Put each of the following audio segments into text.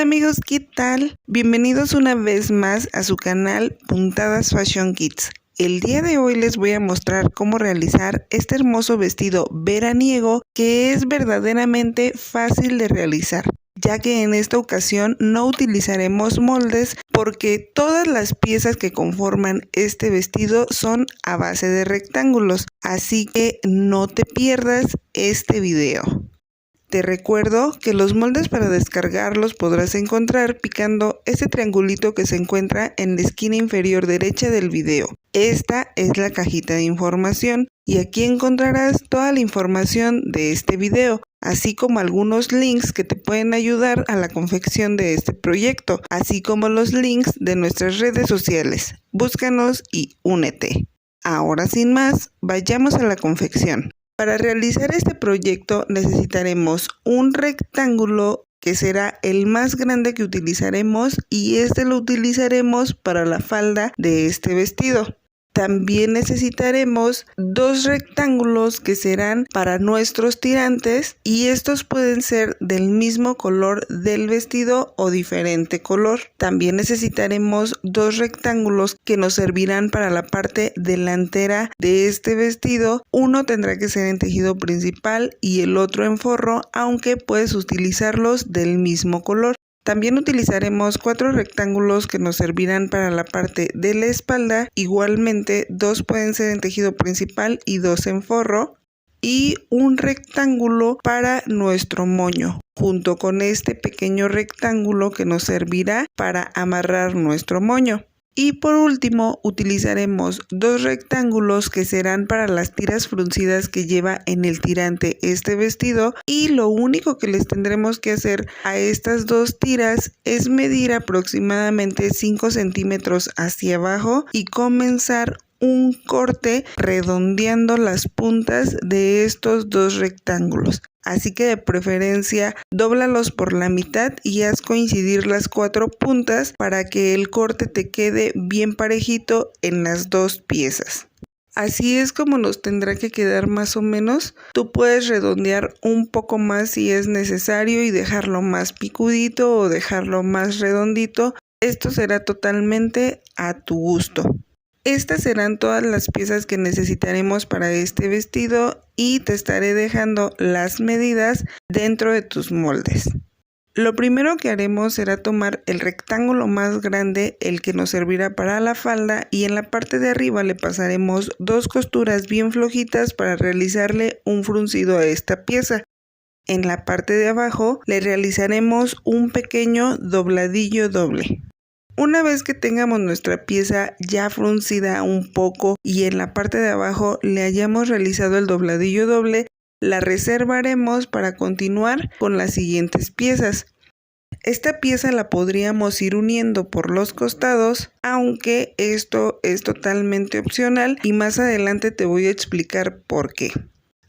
amigos, ¿qué tal? Bienvenidos una vez más a su canal Puntadas Fashion Kits. El día de hoy les voy a mostrar cómo realizar este hermoso vestido veraniego que es verdaderamente fácil de realizar, ya que en esta ocasión no utilizaremos moldes porque todas las piezas que conforman este vestido son a base de rectángulos, así que no te pierdas este video. Te recuerdo que los moldes para descargarlos podrás encontrar picando este triangulito que se encuentra en la esquina inferior derecha del video. Esta es la cajita de información y aquí encontrarás toda la información de este video, así como algunos links que te pueden ayudar a la confección de este proyecto, así como los links de nuestras redes sociales. Búscanos y únete. Ahora sin más, vayamos a la confección. Para realizar este proyecto necesitaremos un rectángulo que será el más grande que utilizaremos y este lo utilizaremos para la falda de este vestido. También necesitaremos dos rectángulos que serán para nuestros tirantes y estos pueden ser del mismo color del vestido o diferente color. También necesitaremos dos rectángulos que nos servirán para la parte delantera de este vestido. Uno tendrá que ser en tejido principal y el otro en forro, aunque puedes utilizarlos del mismo color. También utilizaremos 4 rectángulos que nos servirán para la parte de la espalda. Igualmente, 2 pueden ser en tejido principal y 2 en forro. Y un rectángulo para nuestro moño, junto con este pequeño rectángulo que nos servirá para amarrar nuestro moño. Y por último utilizaremos 2 rectángulos que serán para las tiras fruncidas que lleva en el tirante este vestido, y lo único que les tendremos que hacer a estas 2 tiras es medir aproximadamente 5 centímetros hacia abajo y comenzar un corte redondeando las puntas de estos 2 rectángulos. Así que de preferencia dóblalos por la mitad y haz coincidir las 4 puntas para que el corte te quede bien parejito en las 2 piezas. Así es como nos tendrá que quedar más o menos. Tú puedes redondear un poco más si es necesario y dejarlo más picudito o dejarlo más redondito. Esto será totalmente a tu gusto. Estas serán todas las piezas que necesitaremos para este vestido y te estaré dejando las medidas dentro de tus moldes. Lo primero que haremos será tomar el rectángulo más grande, el que nos servirá para la falda, y en la parte de arriba le pasaremos 2 costuras bien flojitas para realizarle un fruncido a esta pieza. En la parte de abajo le realizaremos un pequeño dobladillo doble. Una vez que tengamos nuestra pieza ya fruncida un poco y en la parte de abajo le hayamos realizado el dobladillo doble, la reservaremos para continuar con las siguientes piezas. Esta pieza la podríamos ir uniendo por los costados, aunque esto es totalmente opcional y más adelante te voy a explicar por qué.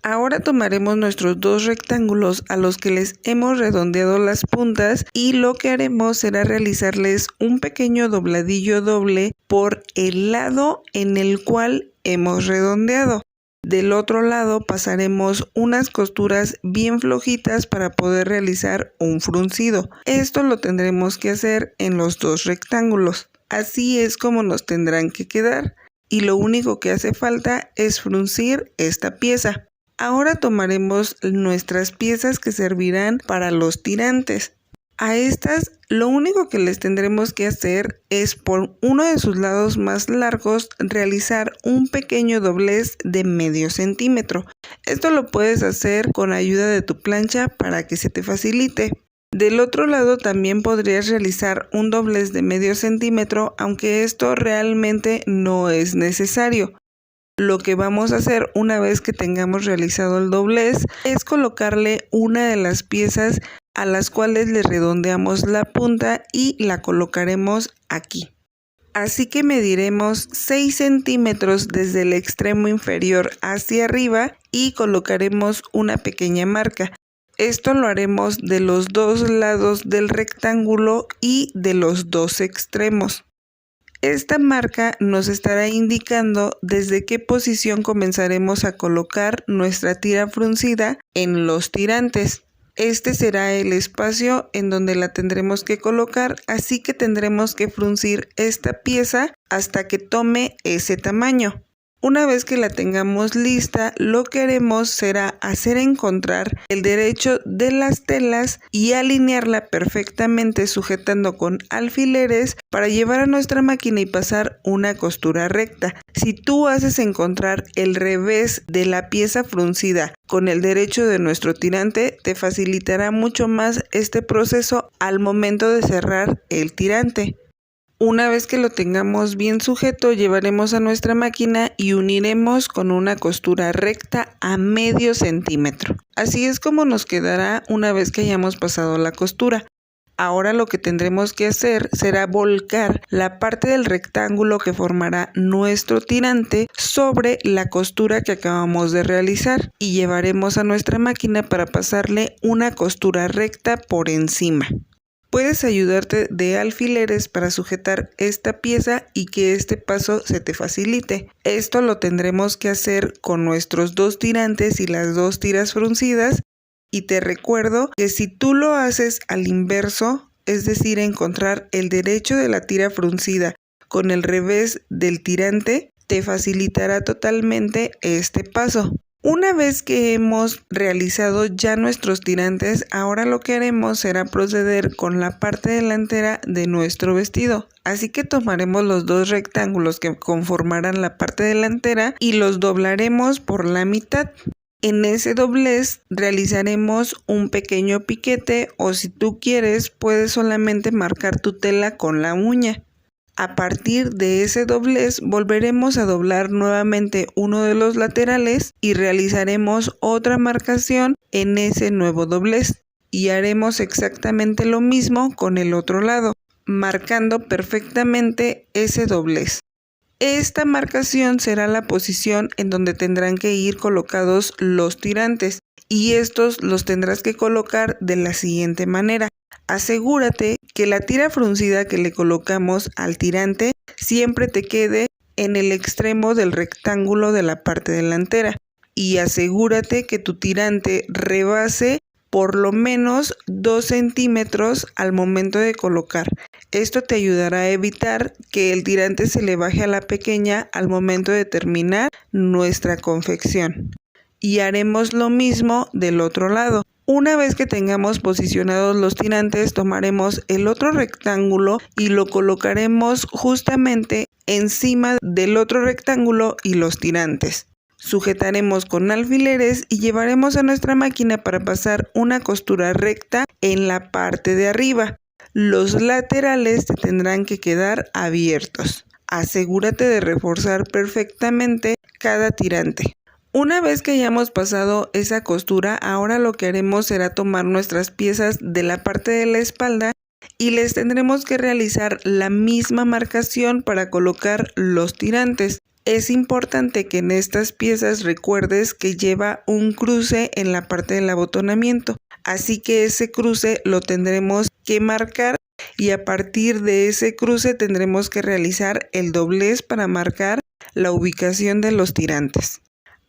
Ahora tomaremos nuestros 2 rectángulos a los que les hemos redondeado las puntas y lo que haremos será realizarles un pequeño dobladillo doble por el lado en el cual hemos redondeado. Del otro lado pasaremos unas costuras bien flojitas para poder realizar un fruncido. Esto lo tendremos que hacer en los 2 rectángulos. Así es como nos tendrán que quedar y lo único que hace falta es fruncir esta pieza. Ahora tomaremos nuestras piezas que servirán para los tirantes. A estas lo único que les tendremos que hacer es por uno de sus lados más largos realizar un pequeño doblez de medio centímetro. Esto lo puedes hacer con ayuda de tu plancha para que se te facilite. Del otro lado también podrías realizar un doblez de medio centímetro, aunque esto realmente no es necesario. Lo que vamos a hacer una vez que tengamos realizado el doblez es colocarle una de las piezas a las cuales le redondeamos la punta y la colocaremos aquí. Así que mediremos 6 centímetros desde el extremo inferior hacia arriba y colocaremos una pequeña marca. Esto lo haremos de los 2 lados del rectángulo y de los 2 extremos. Esta marca nos estará indicando desde qué posición comenzaremos a colocar nuestra tira fruncida en los tirantes. este será el espacio en donde la tendremos que colocar, así que tendremos que fruncir esta pieza hasta que tome ese tamaño. Una vez que la tengamos lista, lo que haremos será hacer encontrar el derecho de las telas y alinearla perfectamente sujetando con alfileres para llevar a nuestra máquina y pasar una costura recta. Si tú haces encontrar el revés de la pieza fruncida con el derecho de nuestro tirante, te facilitará mucho más este proceso al momento de cerrar el tirante. Una vez que lo tengamos bien sujeto, llevaremos a nuestra máquina y uniremos con una costura recta a medio centímetro. Así es como nos quedará una vez que hayamos pasado la costura. Ahora lo que tendremos que hacer será volcar la parte del rectángulo que formará nuestro tirante sobre la costura que acabamos de realizar y llevaremos a nuestra máquina para pasarle una costura recta por encima. Puedes ayudarte de alfileres para sujetar esta pieza y que este paso se te facilite. Esto lo tendremos que hacer con nuestros 2 tirantes y las 2 tiras fruncidas. Y te recuerdo que si tú lo haces al inverso, es decir, encontrar el derecho de la tira fruncida con el revés del tirante, te facilitará totalmente este paso. Una vez que hemos realizado ya nuestros tirantes, ahora lo que haremos será proceder con la parte delantera de nuestro vestido. Así que tomaremos los 2 rectángulos que conformarán la parte delantera y los doblaremos por la mitad. En ese doblez realizaremos un pequeño piquete o si tú quieres puedes solamente marcar tu tela con la uña. A partir de ese doblez volveremos a doblar nuevamente uno de los laterales y realizaremos otra marcación en ese nuevo doblez y haremos exactamente lo mismo con el otro lado, marcando perfectamente ese doblez. Esta marcación será la posición en donde tendrán que ir colocados los tirantes y estos los tendrás que colocar de la siguiente manera. Asegúrate que la tira fruncida que le colocamos al tirante siempre te quede en el extremo del rectángulo de la parte delantera y asegúrate que tu tirante rebase por lo menos 2 centímetros al momento de colocar. Esto te ayudará a evitar que el tirante se le baje a la pequeña al momento de terminar nuestra confección. Y haremos lo mismo del otro lado. Una vez que tengamos posicionados los tirantes, tomaremos el otro rectángulo y lo colocaremos justamente encima del otro rectángulo y los tirantes. Sujetaremos con alfileres y llevaremos a nuestra máquina para pasar una costura recta en la parte de arriba. Los laterales te tendrán que quedar abiertos. Asegúrate de reforzar perfectamente cada tirante. Una vez que hayamos pasado esa costura, ahora lo que haremos será tomar nuestras piezas de la parte de la espalda y les tendremos que realizar la misma marcación para colocar los tirantes. Es importante que en estas piezas recuerdes que lleva un cruce en la parte del abotonamiento, así que ese cruce lo tendremos que marcar y a partir de ese cruce tendremos que realizar el doblez para marcar la ubicación de los tirantes.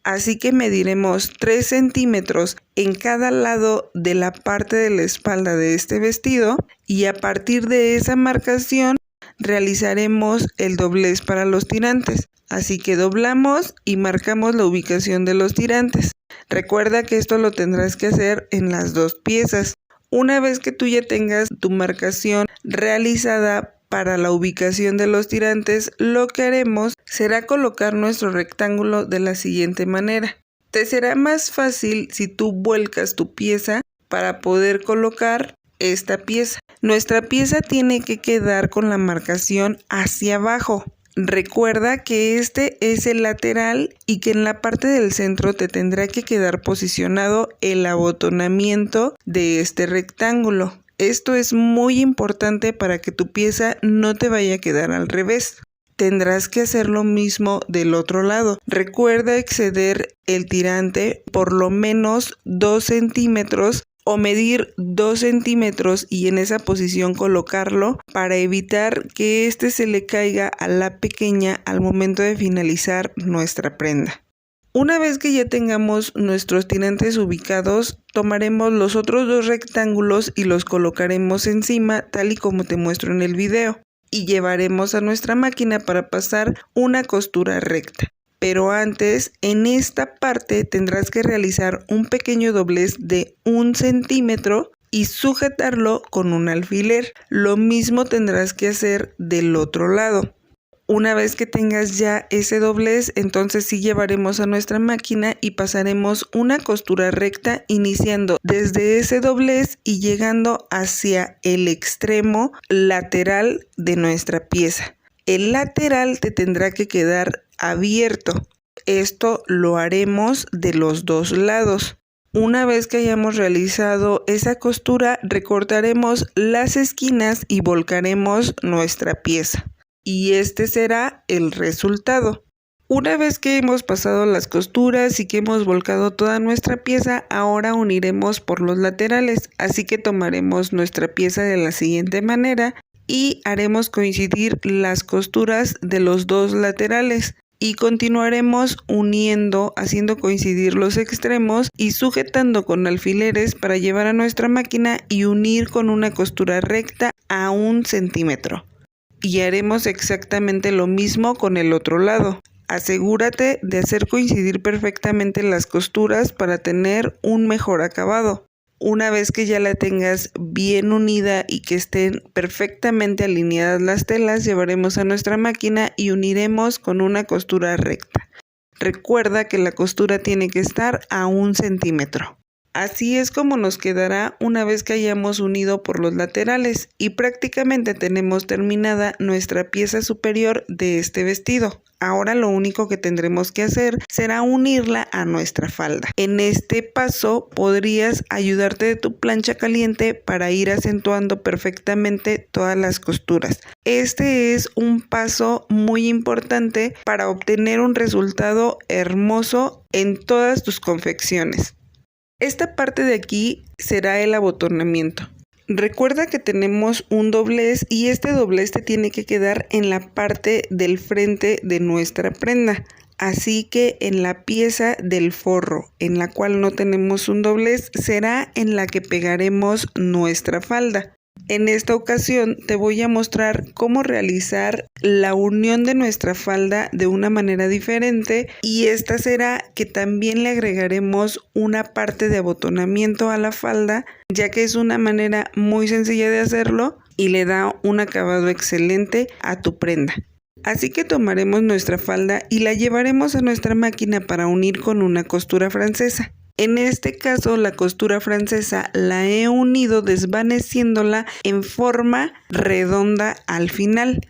Así que mediremos 3 centímetros en cada lado de la parte de la espalda de este vestido y a partir de esa marcación realizaremos el doblez para los tirantes. Así que doblamos y marcamos la ubicación de los tirantes. Recuerda que esto lo tendrás que hacer en las 2 piezas. Una vez que tú ya tengas tu marcación realizada para la ubicación de los tirantes, lo que haremos será colocar nuestro rectángulo de la siguiente manera. Te será más fácil si tú vuelcas tu pieza para poder colocar esta pieza. Nuestra pieza tiene que quedar con la marcación hacia abajo. Recuerda que este es el lateral y que en la parte del centro te tendrá que quedar posicionado el abotonamiento de este rectángulo. Esto es muy importante para que tu pieza no te vaya a quedar al revés. Tendrás que hacer lo mismo del otro lado. Recuerda exceder el tirante por lo menos 2 centímetros o medir 2 centímetros y en esa posición colocarlo para evitar que este se le caiga a la pequeña al momento de finalizar nuestra prenda. Una vez que ya tengamos nuestros tirantes ubicados, tomaremos los otros 2 rectángulos y los colocaremos encima, tal y como te muestro en el video, y llevaremos a nuestra máquina para pasar una costura recta. Pero antes, en esta parte tendrás que realizar un pequeño doblez de 1 centímetro y sujetarlo con un alfiler. Lo mismo tendrás que hacer del otro lado. Una vez que tengas ya ese doblez, entonces sí llevaremos a nuestra máquina y pasaremos una costura recta iniciando desde ese doblez y llegando hacia el extremo lateral de nuestra pieza. El lateral te tendrá que quedar abierto. Esto lo haremos de los 2 lados. Una vez que hayamos realizado esa costura, recortaremos las esquinas y volcaremos nuestra pieza. Y este será el resultado. Una vez que hemos pasado las costuras y que hemos volcado toda nuestra pieza, ahora uniremos por los laterales. Así que tomaremos nuestra pieza de la siguiente manera y haremos coincidir las costuras de los 2 laterales. Y continuaremos uniendo, haciendo coincidir los extremos y sujetando con alfileres para llevar a nuestra máquina y unir con una costura recta a 1 centímetro. Y haremos exactamente lo mismo con el otro lado. Asegúrate de hacer coincidir perfectamente las costuras para tener un mejor acabado. Una vez que ya la tengas bien unida y que estén perfectamente alineadas las telas, llevaremos a nuestra máquina y uniremos con una costura recta. Recuerda que la costura tiene que estar a 1 centímetro. Así es como nos quedará una vez que hayamos unido por los laterales y prácticamente tenemos terminada nuestra pieza superior de este vestido. Ahora lo único que tendremos que hacer será unirla a nuestra falda. En este paso podrías ayudarte de tu plancha caliente para ir acentuando perfectamente todas las costuras. Este es un paso muy importante para obtener un resultado hermoso en todas tus confecciones. Esta parte de aquí será el abotonamiento. Recuerda que tenemos un doblez y este doblez te tiene que quedar en la parte del frente de nuestra prenda. Así que en la pieza del forro en la cual no tenemos un doblez será en la que pegaremos nuestra falda. En esta ocasión te voy a mostrar cómo realizar la unión de nuestra falda de una manera diferente y esta será que también le agregaremos una parte de abotonamiento a la falda, ya que es una manera muy sencilla de hacerlo y le da un acabado excelente a tu prenda. Así que tomaremos nuestra falda y la llevaremos a nuestra máquina para unir con una costura francesa. En este caso la costura francesa la he unido desvaneciéndola en forma redonda al final.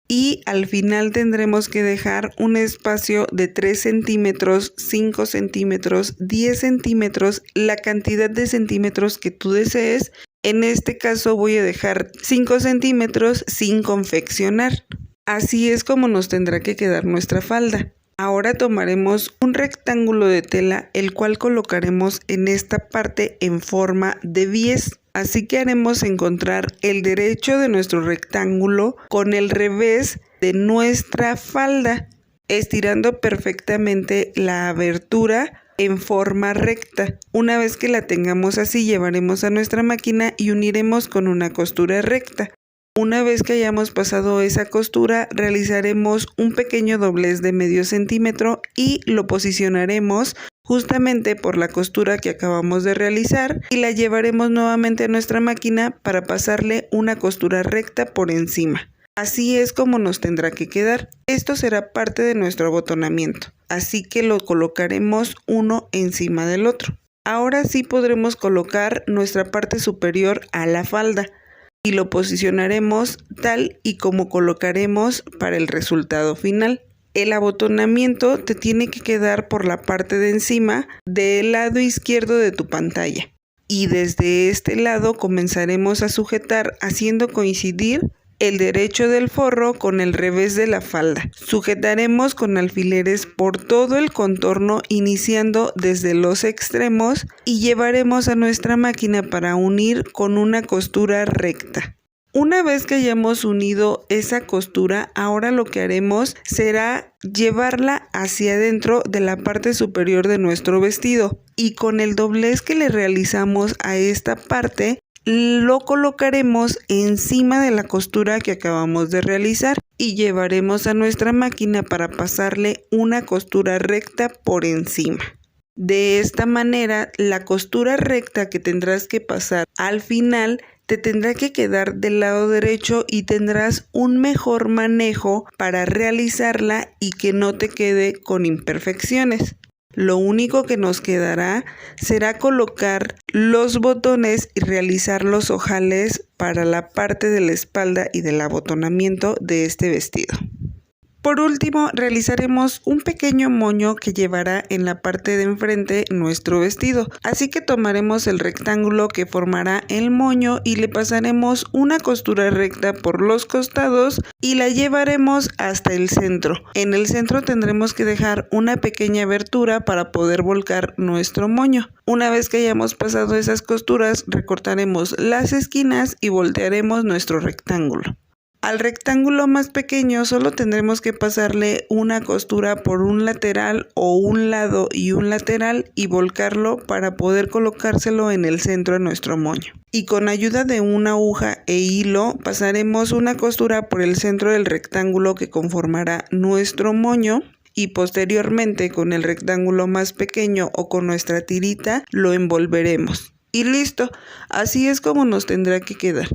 Y al final tendremos que dejar un espacio de 3 centímetros, 5 centímetros, 10 centímetros, la cantidad de centímetros que tú desees. En este caso voy a dejar 5 centímetros sin confeccionar. Así es como nos tendrá que quedar nuestra falda. Ahora tomaremos un rectángulo de tela, el cual colocaremos en esta parte en forma de bies. Así que haremos encontrar el derecho de nuestro rectángulo con el revés de nuestra falda, estirando perfectamente la abertura en forma recta. Una vez que la tengamos así, llevaremos a nuestra máquina y uniremos con una costura recta. Una vez que hayamos pasado esa costura, realizaremos un pequeño doblez de medio centímetro y lo posicionaremos justamente por la costura que acabamos de realizar y la llevaremos nuevamente a nuestra máquina para pasarle una costura recta por encima. Así es como nos tendrá que quedar. Esto será parte de nuestro abotonamiento, así que lo colocaremos uno encima del otro. Ahora sí podremos colocar nuestra parte superior a la falda y lo posicionaremos tal y como colocaremos para el resultado final. El abotonamiento te tiene que quedar por la parte de encima del lado izquierdo de tu pantalla. Y desde este lado comenzaremos a sujetar haciendo coincidir el derecho del forro con el revés de la falda. Sujetaremos con alfileres por todo el contorno iniciando desde los extremos y llevaremos a nuestra máquina para unir con una costura recta. Una vez que hayamos unido esa costura, ahora lo que haremos será llevarla hacia adentro de la parte superior de nuestro vestido, y con el doblez que le realizamos a esta parte, lo colocaremos encima de la costura que acabamos de realizar y llevaremos a nuestra máquina para pasarle una costura recta por encima. De esta manera, la costura recta que tendrás que pasar al final te tendrá que quedar del lado derecho y tendrás un mejor manejo para realizarla y que no te quede con imperfecciones. Lo único que nos quedará será colocar los botones y realizar los ojales para la parte de la espalda y del abotonamiento de este vestido. Por último, realizaremos un pequeño moño que llevará en la parte de enfrente nuestro vestido. Así que tomaremos el rectángulo que formará el moño y le pasaremos una costura recta por los costados y la llevaremos hasta el centro. En el centro tendremos que dejar una pequeña abertura para poder volcar nuestro moño. Una vez que hayamos pasado esas costuras, recortaremos las esquinas y voltearemos nuestro rectángulo. Al rectángulo más pequeño solo tendremos que pasarle una costura por un lateral o un lado y un lateral y volcarlo para poder colocárselo en el centro de nuestro moño. Y con ayuda de una aguja e hilo pasaremos una costura por el centro del rectángulo que conformará nuestro moño y posteriormente con el rectángulo más pequeño o con nuestra tirita lo envolveremos. Y listo, así es como nos tendrá que quedar.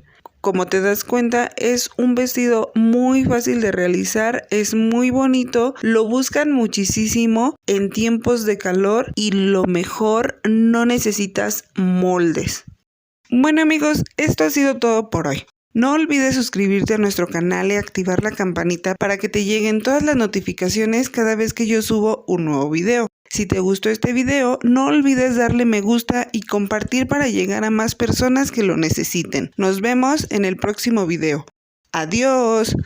Como te das cuenta, es un vestido muy fácil de realizar, es muy bonito, lo buscan muchísimo en tiempos de calor y lo mejor, no necesitas moldes. Bueno amigos, esto ha sido todo por hoy. No olvides suscribirte a nuestro canal y activar la campanita para que te lleguen todas las notificaciones cada vez que yo subo un nuevo video. Si te gustó este video, no olvides darle me gusta y compartir para llegar a más personas que lo necesiten. Nos vemos en el próximo video. ¡Adiós!